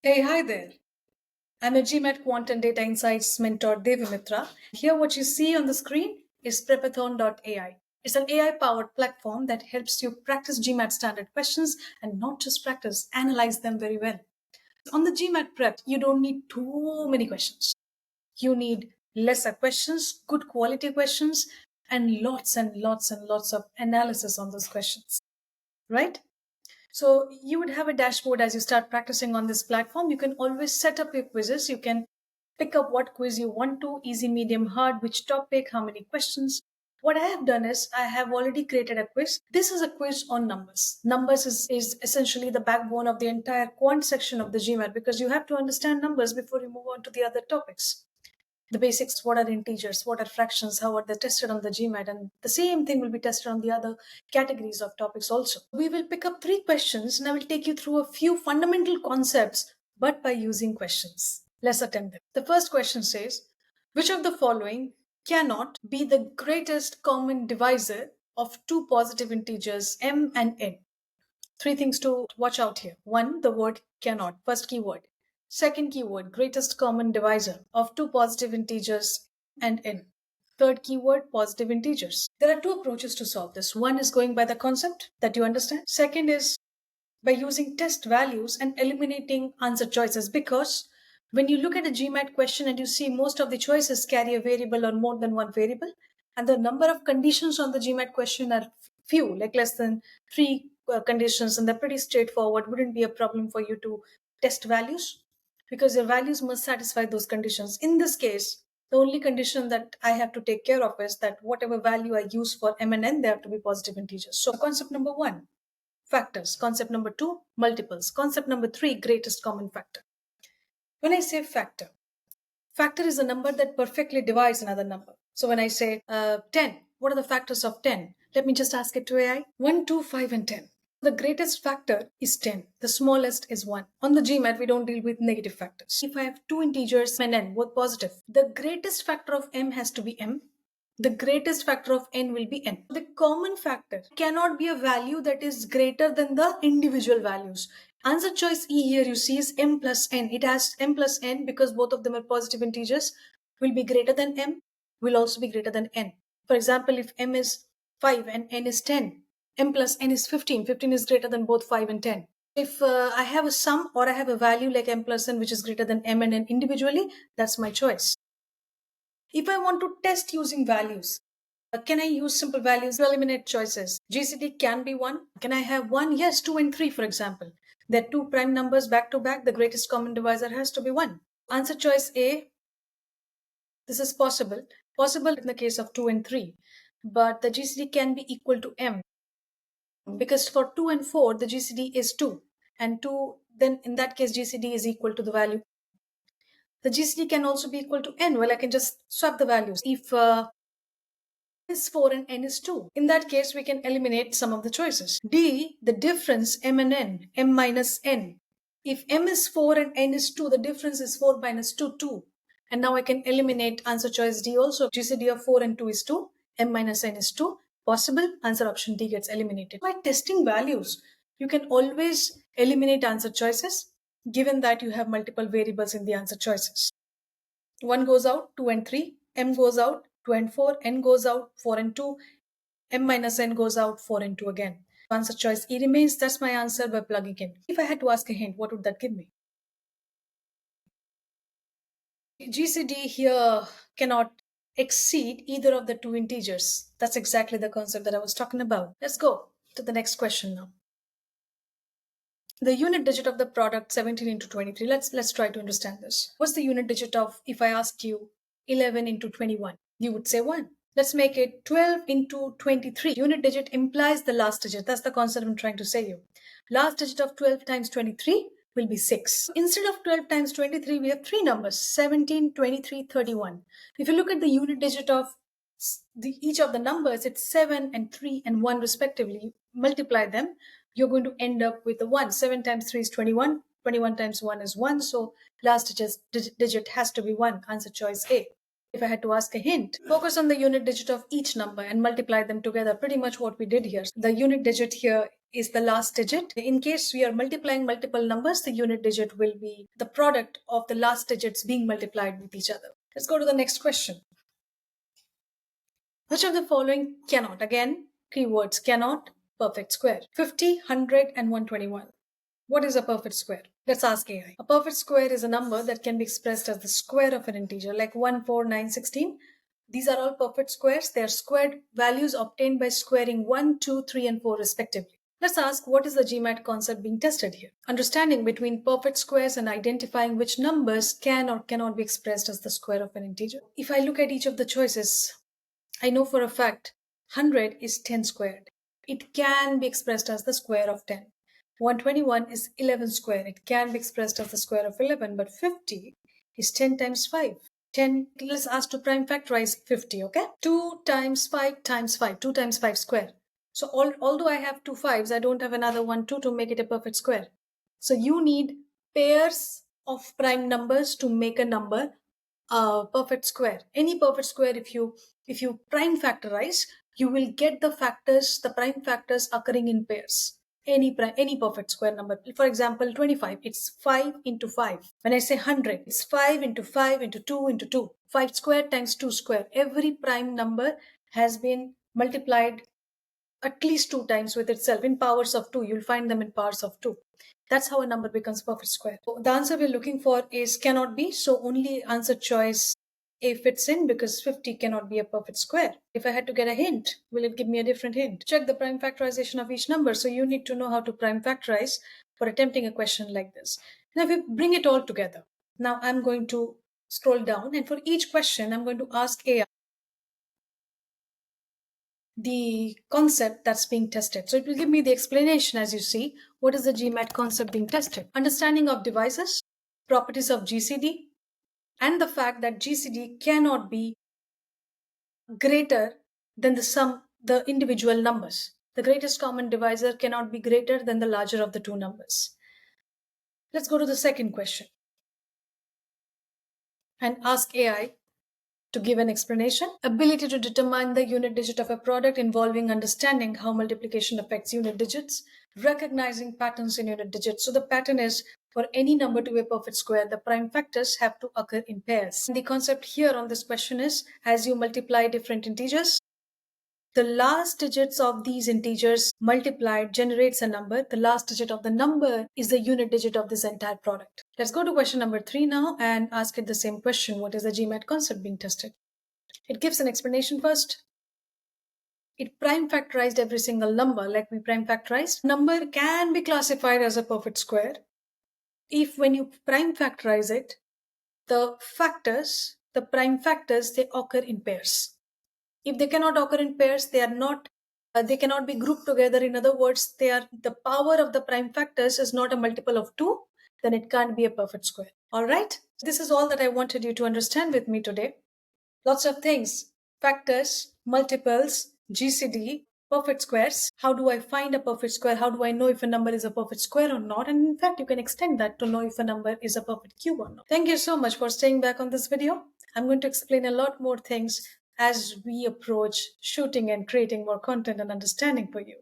Hey, hi there. I'm a GMAT Quant and Data Insights mentor, Devamitra. Here, what you see on the screen is Prepathon.ai. It's an AI powered platform that helps you practice GMAT standard questions and not just practice, analyze them very well. On the GMAT prep, you don't need too many questions. You need lesser questions, good quality questions, and lots of analysis on those questions, right? So you would have a dashboard as you start practicing on this platform. You can always set up your quizzes. You can pick up what quiz you want to, easy, medium, hard, which topic, how many questions. What I have done is I have already created a quiz. This is a quiz on numbers. Numbers is essentially the backbone of the entire quant section of the GMAT because you have to understand numbers before you move on to the other topics. The basics, what are integers, what are fractions, how are they tested on the GMAT, and the same thing will be tested on the other categories of topics also. We will pick up 3 questions and I will take you through a few fundamental concepts, but by using questions. Let's attempt them. The first question says, which of the following cannot be the greatest common divisor of two positive integers m and n? 3 things to watch out here. One, the word cannot, first keyword. Second keyword, greatest common divisor of two positive integers and n. Third keyword, positive integers. There are 2 approaches to solve this. One is going by the concept that you understand. Second is by using test values and eliminating answer choices, because when you look at a GMAT question and you see most of the choices carry a variable or more than one variable, and the number of conditions on the GMAT question are few, like less than 3 conditions, and they're pretty straightforward, wouldn't be a problem for you to test values because your values must satisfy those conditions. In this case, the only condition that I have to take care of is that whatever value I use for m and n, they have to be positive integers. So concept number 1, factors. Concept number 2, multiples. Concept number 3, greatest common factor. When I say factor, factor is a number that perfectly divides another number. So when I say 10, what are the factors of 10? Let me just ask it to AI. 1, 2, 5, and 10. The greatest factor is 10. The smallest is 1. On the GMAT, we don't deal with negative factors. If I have 2 integers and n, both positive, the greatest factor of m has to be m. The greatest factor of n will be n. The common factor cannot be a value that is greater than the individual values. Answer choice E here you see is m plus n. It has m plus n because both of them are positive integers, will be greater than m, will also be greater than n. For example, if m is 5 and n is 10, m plus n is 15. 15 is greater than both 5 and 10. If I have a sum or I have a value like m plus n which is greater than m and n individually, that's my choice. If I want to test using values, can I use simple values to eliminate choices? GCD can be 1. Can I have 1? Yes, 2 and 3, for example. They're 2 prime numbers back to back. The greatest common divisor has to be 1. Answer choice A, this is possible. Possible in the case of 2 and 3. But the GCD can be equal to M. Because for 2 and 4, the GCD is 2. And 2, then in that case, GCD is equal to the value. The GCD can also be equal to N. Well, I can just swap the values. If is 4 and n is 2. In that case, we can eliminate some of the choices. D, the difference m and n, m minus n. If m is 4 and n is 2, the difference is 4 minus 2, 2. And now I can eliminate answer choice D also. GCD of 4 and 2 is 2, m minus n is 2. Possible, answer option D gets eliminated. By testing values, you can always eliminate answer choices given that you have multiple variables in the answer choices. 1 goes out, 2 and 3, m goes out, 2 and 4, n goes out, 4 and 2, m minus n goes out, 4 and 2 again. Answer choice E remains. That's my answer by plugging in. If I had to ask a hint, what would that give me? GCD here cannot exceed either of the 2 integers. That's exactly the concept that I was talking about. Let's go to the next question now. The unit digit of the product 17 into 23. Let's try to understand this. What's the unit digit of, if I ask you 11 into 21? You would say 1. Let's make it 12 into 23. Unit digit implies the last digit. That's the concept I'm trying to say you. Last digit of 12 times 23 will be 6. Instead of 12 times 23, we have 3 numbers, 17, 23, 31. If you look at the unit digit of each of the numbers, it's 7 and 3 and 1 respectively. You multiply them, you're going to end up with a 1. 7 times 3 is 21. 21 times 1 is 1. So last digit has to be 1. Answer choice A. If I had to ask a hint, focus on the unit digit of each number and multiply them together. Pretty much what we did here. The unit digit here is the last digit. In case we are multiplying multiple numbers, the unit digit will be the product of the last digits being multiplied with each other. Let's go to the next question. Which of the following cannot? Again, keywords cannot, perfect square. 50, 100 and 121. What is a perfect square? Let's ask AI. A perfect square is a number that can be expressed as the square of an integer, like 1, 4, 9, 16. These are all perfect squares. They are squared values obtained by squaring 1, 2, 3 and 4 respectively. Let's ask, what is the GMAT concept being tested here? Understanding between perfect squares and identifying which numbers can or cannot be expressed as the square of an integer. If I look at each of the choices, I know for a fact 100 is 10 squared. It can be expressed as the square of 10. 121 is 11 square. It can be expressed as the square of 11, but 50 is 10 times 5. 10, let's ask to prime factorize 50, okay? 2 times 5 times 5, 2 times 5 square. So although I have two 5s, I don't have another 1, 2 to make it a perfect square. So you need pairs of prime numbers to make a number perfect square. Any perfect square, if you prime factorize, you will get the prime factors occurring in pairs. Any perfect square number. For example, 25, it's 5 into 5. When I say 100, it's 5 into 5 into 2 into 2. 5 square times 2 square. Every prime number has been multiplied at least 2 times with itself in powers of 2. You'll find them in powers of 2. That's how a number becomes perfect square. So the answer we're looking for is cannot be. So only answer choice A fits in, because 50 cannot be a perfect square. If I had to get a hint, will it give me a different hint? Check the prime factorization of each number. So you need to know how to prime factorize for attempting a question like this. Now if we bring it all together, now I'm going to scroll down, and for each question, I'm going to ask AI the concept that's being tested. So it will give me the explanation, as you see. What is the GMAT concept being tested? Understanding of devices, properties of GCD, and the fact that GCD cannot be greater than the individual numbers. The greatest common divisor cannot be greater than the larger of the two numbers. Let's go to the second question and ask AI to give an explanation. Ability to determine the unit digit of a product, involving understanding how multiplication affects unit digits, recognizing patterns in unit digits. So the pattern is, for any number to be a perfect square, the prime factors have to occur in pairs. And the concept here on this question is, as you multiply different integers, the last digits of these integers multiplied generates a number. The last digit of the number is the unit digit of this entire product. Let's go to question number 3 now and ask it the same question. What is the GMAT concept being tested? It gives an explanation first. It prime factorized every single number, like we prime factorized. Number can be classified as a perfect square if, when you prime factorize it, the prime factors, they occur in pairs. If they cannot occur in pairs, they cannot be grouped together. In other words, the power of the prime factors is not a multiple of 2, then it can't be a perfect square. All right? This is all that I wanted you to understand with me today. Lots of things: factors, multiples, GCD, perfect squares. How do I find a perfect square? How do I know if a number is a perfect square or not? And in fact, you can extend that to know if a number is a perfect cube or not. Thank you so much for staying back on this video. I'm going to explain a lot more things as we approach shooting and creating more content and understanding for you.